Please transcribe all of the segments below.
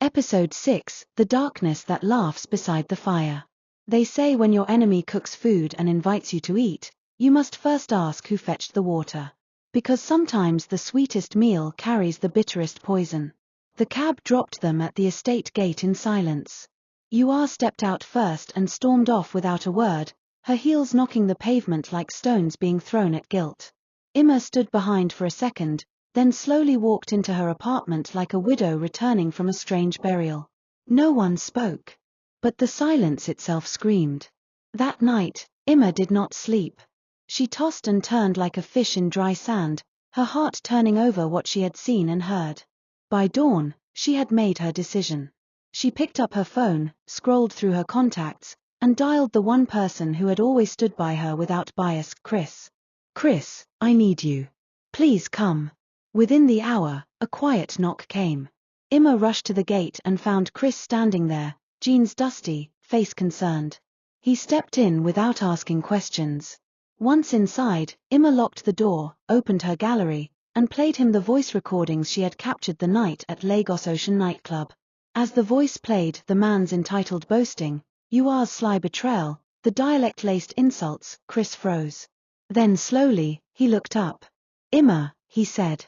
Episode 6, The Darkness That Laughs Beside the Fire. They say when your enemy cooks food and invites you to eat, you must first ask who fetched the water. Because sometimes the sweetest meal carries the bitterest poison. The cab dropped them at the estate gate in silence. Yua stepped out first and stormed off without a word, her heels knocking the pavement like stones being thrown at guilt. Emma stood behind for a second, then slowly walked into her apartment like a widow returning from a strange burial. No one spoke. But the silence itself screamed. That night, Emma did not sleep. She tossed and turned like a fish in dry sand, her heart turning over what she had seen and heard. By dawn, she had made her decision. She picked up her phone, scrolled through her contacts, and dialed the one person who had always stood by her without bias, Chris. Chris, I need you. Please come. Within the hour, a quiet knock came. Emma rushed to the gate and found Chris standing there, jeans dusty, face concerned. He stepped in without asking questions. Once inside, Emma locked the door, opened her gallery, and played him the voice recordings she had captured the night at Lagos Ocean nightclub. As the voice played the man's entitled boasting, Yua's sly betrayal, the dialect-laced insults, Chris froze. Then slowly, he looked up. Emma, he said.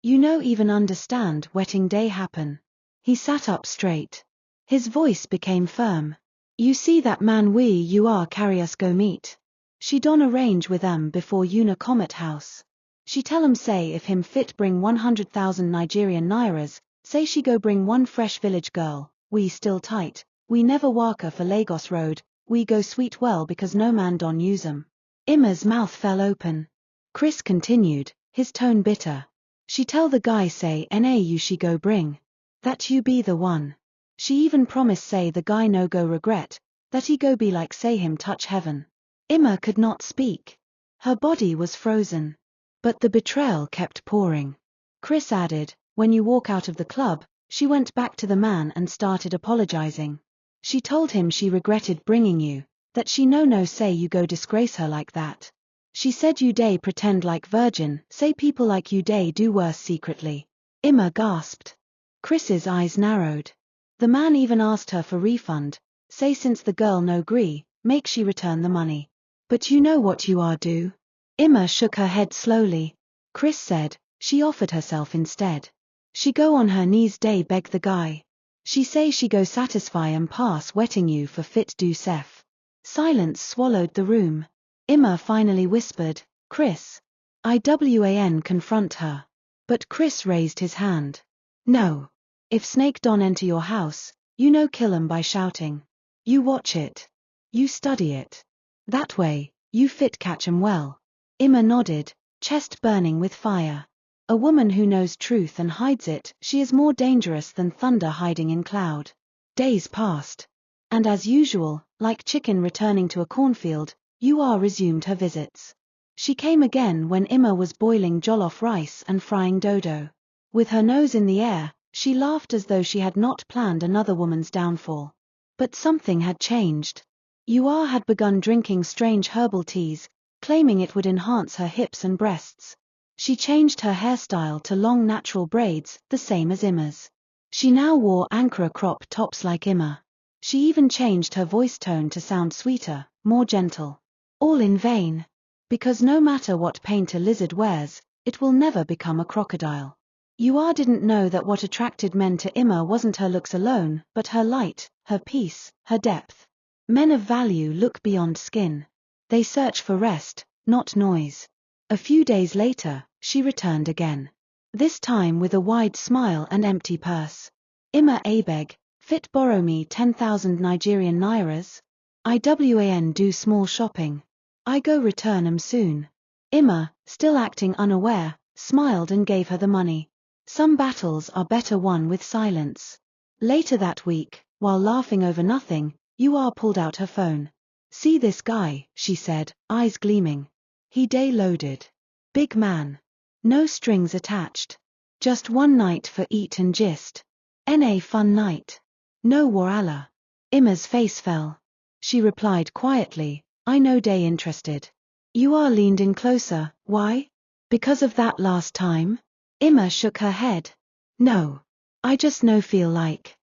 You know even understand wedding day happen. He sat up straight. His voice became firm. You see that man you are carry us go meet. She don arrange with before Una Comet House. She tell say if him fit bring 100,000 Nigerian nairas, say she go bring one fresh village girl, we still tight, we never waka for Lagos Road, we go sweet well because no man don use 'em. Emma's mouth fell open. Chris continued, his tone bitter. She tell the guy say you she go bring. That you be the one. She even promise say the guy no go regret, that he go be like say him touch heaven. Emma could not speak. Her body was frozen. But the betrayal kept pouring. Chris added, when you walk out of the club, she went back to the man and started apologizing. She told him she regretted bringing you, that she no say you go disgrace her like that. She said you day pretend like virgin, say people like you day do worse secretly. Emma gasped. Chris's eyes narrowed. The man even asked her for refund, say since the girl no gree, make she return the money. But you know what you are do? Emma shook her head slowly. Chris said, she offered herself instead. She go on her knees day beg the guy. She say she go satisfy pass wetting you for fit do sef. Silence swallowed the room. Emma finally whispered, Chris. IWAN confront her. But Chris raised his hand. No. If snake don enter your house, you no kill 'em by shouting. You watch it. You study it. That way, you fit catch 'em well. Emma nodded, chest burning with fire. A woman who knows truth and hides it, she is more dangerous than thunder hiding in cloud. Days passed. And as usual, like chicken returning to a cornfield, Yua resumed her visits. She came again when Emma was boiling jollof rice and frying dodo. With her nose in the air, she laughed as though she had not planned another woman's downfall. But something had changed. Yua had begun drinking strange herbal teas, claiming it would enhance her hips and breasts. She changed her hairstyle to long natural braids, the same as Emma's. She now wore Ankara crop tops like Emma. She even changed her voice tone to sound sweeter, more gentle. All in vain. Because no matter what paint a lizard wears, it will never become a crocodile. Yua didn't know that what attracted men to Emma wasn't her looks alone, but her light, her peace, her depth. Men of value look beyond skin. They search for rest, not noise. A few days later, she returned again. This time with a wide smile and empty purse. Emma abeg, fit borrow me 10,000 Nigerian nairas? IWAN do small shopping. I go return 'em soon. Emma, still acting unaware, smiled and gave her the money. Some battles are better won with silence. Later that week, while laughing over nothing, Yua pulled out her phone. See this guy, she said, eyes gleaming. He day loaded. Big man. No strings attached. Just one night for eat and gist. Na fun night. No waralla. Emma's face fell. She replied quietly, I no day interested. Yua leaned in closer, why? Because of that last time? Emma shook her head. No. I just no feel like.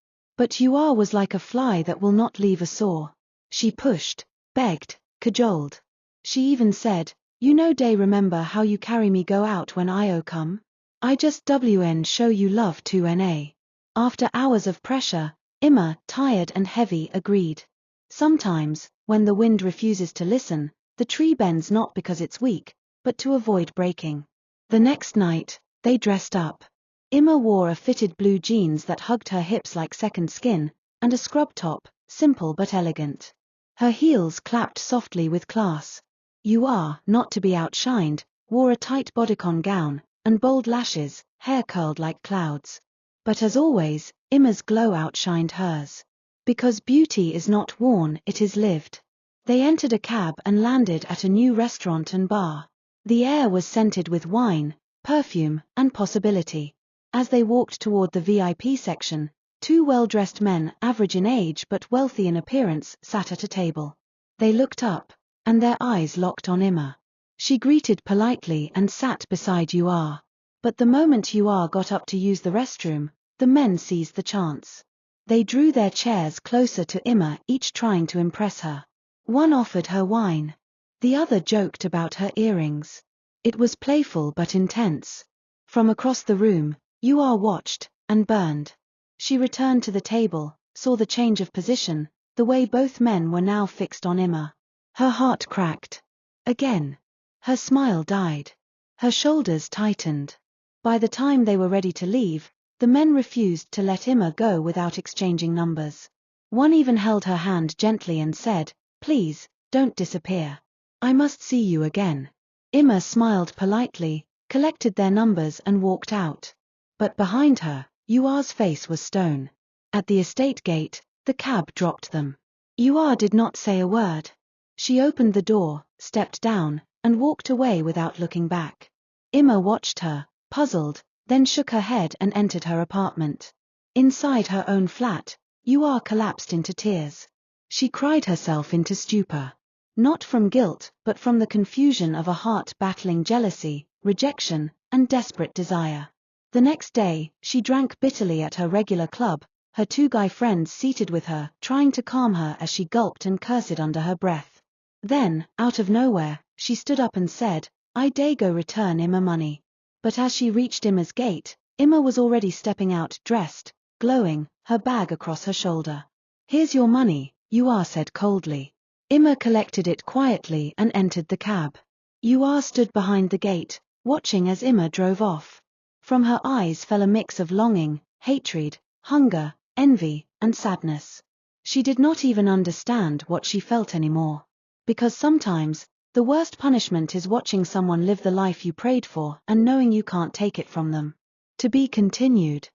But Yua was like a fly that will not leave a sore. She pushed, begged, cajoled. She even said, "You know day remember how you carry me go out when I come? I just WN show you love to NA." After hours of pressure, Emma, tired and heavy, agreed. Sometimes, when the wind refuses to listen, the tree bends not because it's weak, but to avoid breaking. The next night, they dressed up. Emma wore a fitted blue jeans that hugged her hips like second skin, and a scrub top, simple but elegant. Her heels clapped softly with class. Yua, not to be outshined, wore a tight bodycon gown, and bold lashes, hair curled like clouds. But as always, Emma's glow outshined hers. Because beauty is not worn, it is lived. They entered a cab and landed at a new restaurant and bar. The air was scented with wine, perfume, and possibility. As they walked toward the VIP section, two well-dressed men, average in age but wealthy in appearance, sat at a table. They looked up, and their eyes locked on Emma. She greeted politely and sat beside Yua. But the moment Yua got up to use the restroom, the men seized the chance. They drew their chairs closer to Emma, each trying to impress her. One offered her wine. The other joked about her earrings. It was playful but intense. From across the room, Yua watched, and burned. She returned to the table, saw the change of position, the way both men were now fixed on Emma. Her heart cracked. Again. Her smile died. Her shoulders tightened. By the time they were ready to leave, the men refused to let Emma go without exchanging numbers. One even held her hand gently and said, "Please, don't disappear. I must see you again." Emma smiled politely, collected their numbers and walked out. But behind her, Yua's face was stone. At the estate gate, the cab dropped them. Yua did not say a word. She opened the door, stepped down, and walked away without looking back. Emma watched her, puzzled, then shook her head and entered her apartment. Inside her own flat, Yua collapsed into tears. She cried herself into stupor. Not from guilt, but from the confusion of a heart battling jealousy, rejection, and desperate desire. The next day, she drank bitterly at her regular club, her two guy friends seated with her, trying to calm her as she gulped and cursed under her breath. Then, out of nowhere, she stood up and said, "I go return Emma money." But as she reached Emma's gate, Emma was already stepping out, dressed, glowing, her bag across her shoulder. "Here's your money," Yua said coldly. Emma collected it quietly and entered the cab. Yua stood behind the gate, watching as Emma drove off. From her eyes fell a mix of longing, hatred, hunger, envy, and sadness. She did not even understand what she felt anymore. Because sometimes, the worst punishment is watching someone live the life you prayed for and knowing you can't take it from them. To be continued.